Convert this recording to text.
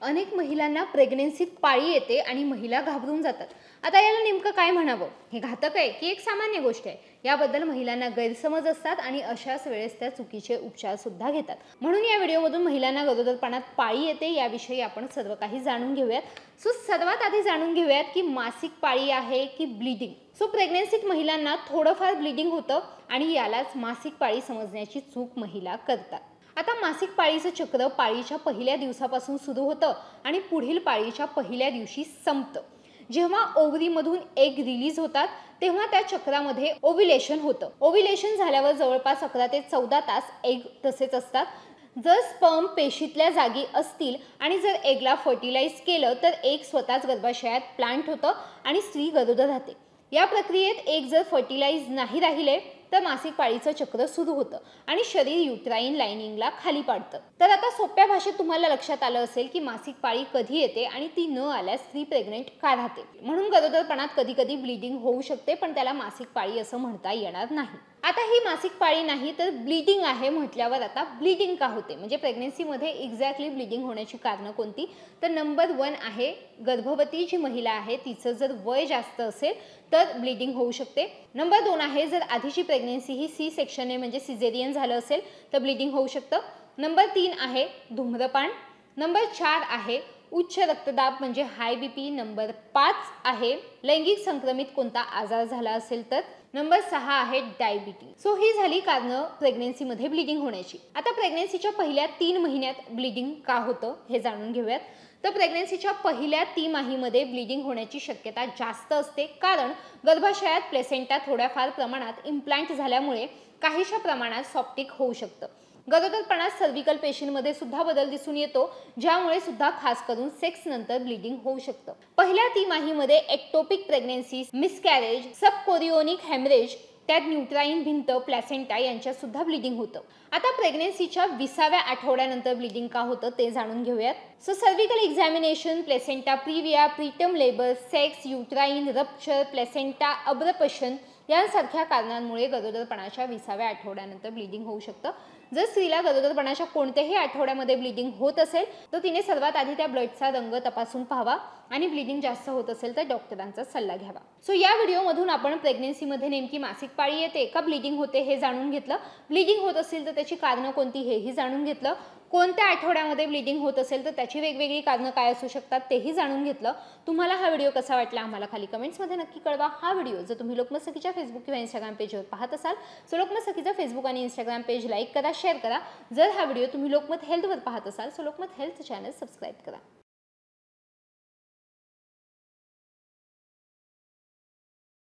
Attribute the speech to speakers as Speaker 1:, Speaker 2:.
Speaker 1: अनेक महिलांना प्रेग्नन्सीत पाळी येते आणि महिला घाबरून जातात। आता याला नेमकं काय म्हणावं, हे घातक आहे की एक सामान्य गोष्ट आहे, याबद्दल महिलांना गैरसमज असतात आणि अशाच वेळेस त्या चुकीचे उपचार सुद्धा घेतात। म्हणून या व्हिडिओमधून महिलांना गरोदरपणात पाळी येते याविषयी आपण सर्व काही जाणून घेऊयात। सर्वात आधी जाणून घेऊयात की मासिक पाळी आहे की ब्लीडिंग। प्रेग्नन्सीत महिलांना थोडंफार ब्लीडिंग होतं आणि यालाच मासिक पाळी समजण्याची चूक महिला करतात। आता मासिक पाळीचं चक्र पाळीच्या पहिल्या दिवसापासून सुरू होतं आणि पुढील पाळीच्या पहिल्या दिवशी संपतं। जेव्हा ओव्हरीमधून एग रिलीज होतात तेव्हा त्या चक्रामध्ये ओव्ह्युलेशन होतं। ओव्ह्युलेशन झाल्यावर जवळपास 11 ते 14 तास एग तसेच असतात। जर स्पर्म पेशीतल्या जागी असतील आणि जर एगला फर्टिलाइज केलं तर एग स्वतःच गर्भाशयात प्लांट होतं आणि स्त्री गरोदर राहते। या प्रक्रियेत एग जर फर्टिलाइज नाही राहिले तर मासिक पाळीचं चक्र सुरू होतं आणि शरीर युट्राइन लाइनिंगला खाली पाडतं। तर आता सोप्या भाषेत तुम्हाला लक्षात आलं असेल की मासिक पाळी कधी येते आणि ती न आल्यास स्त्री प्रेग्नेंट का राहते। म्हणून गरोदरपणात कधी कधी ब्लीडिंग होऊ शकते, पण त्याला मासिक पाळी असं म्हणता येणार नाही। आता ही मासिक पाळी नाही तर ब्लीडिंग आहे म्हटल्यावर आता ब्लीडिंग का होते, म्हणजे प्रेग्नन्सीमध्ये एक्झॅक्टली ब्लीडिंग होण्याची कारणं कोणती? तर नंबर 1 आहे गर्भवती जी महिला आहे तिचं जर वय जास्त असेल तर ब्लीडिंग होऊ शकते। नंबर 2 आहे जर आधीची प्रेग्नन्सी ही सी सेक्शनने म्हणजे सिझेरियन झालं असेल तर ब्लीडिंग होऊ शकतं। नंबर 3 आहे धूम्रपान। नंबर 4 आहे उच्च रक्तदाब म्हणजे हाय बीपी। नंबर 5 आहे लैंगिक संक्रमित कोणता आजार झाला असेल तर। नंबर 6 आहे डायबिटीज। ही झाली कारणं प्रेग्नन्सीमध्ये ब्लीडिंग होण्याची। आता प्रेग्नन्सीच्या पहिल्या 3 महिन्यात ब्लीडिंग का होतं हे जाणून घेऊयात। तर प्रेग्नन्सीच्या पहिल्या तिमाहीमध्ये ब्लीडिंग होण्याची शक्यता जास्त असते, कारण गर्भाशयात प्लेसेंटा थोड्याफार प्रमाणात इम्प्लांट झाल्यामुळे काहीशा प्रमाणात सॉप्टिक होऊ शकतं। गरोदरपणात सर्व्हिकल पेशींमध्ये सुद्धा बदल दिसून येतो, ज्यामुळे सुद्धा खास करून सेक्स नंतर ब्लीडिंग होऊ शकतं। पहिल्या तिमाहीमध्ये एक्टोपिक प्रेग्नन्सी, मिसकॅरेज, सबकोरियोनिक हेमरेज, त्यात न्यूट्राइन भिंत, प्लॅसेंटा यांच्यात सुद्धा ब्लीडिंग होतं। आता प्रेग्नन्सीच्या 20व्या आठवड्यानंतर ब्लीडिंग का होतं ते जाणून घेऊयात। Cervical examination, placenta previa, preterm labour, sex, uterine rupture, placenta abruption यांसारख्या कारणांमुळे गरोदरपणाच्या 20व्या आठवड्यानंतर ब्लीडिंग होऊ शकतं। जर स्त्रीला गरोदरपणाच्या कोणत्याही आठवड्यामध्ये ब्लीडिंग होत असेल तर तिने सर्वात आधी त्या ब्लडचा रंग तपासून पाहावा आणि ब्लीडिंग जास्त होत असेल तर डॉक्टरांचा सल्ला घ्यावा। या व्हिडिओमधून आपण प्रेग्नन्सीमध्ये नेमकी मासिक पाळी येते का ब्लीडिंग होते हे जाणून घेतलं। ब्लीडिंग होत असेल तर त्याची कारणं कोणती हेही जाणून घेतलं। कोणत्या आठवड्यामध्ये ब्लीडिंग होत असेल तर त्याची वेगवेगळी कारणं काय असू शकतात तेही जाणून घेतलं। तुम्हाला हा व्हिडिओ कसा वाटला आम्हाला खाली कमेंट्समध्ये नक्की कळवा। हा व्हिडिओ जर तुम्ही लोकमत सखीच्या फेसबुक किंवा इंस्टाग्राम पेजवर पाहत असाल तर लोकमत सखीचा फेसबुक आणि इंस्टाग्राम पेज लाईक करा, शेअर करा। जर हा व्हिडिओ तुम्ही लोकमत हेल्थवर पाहत असाल तर लोकमत हेल्थ चॅनल सबस्क्राईब करा।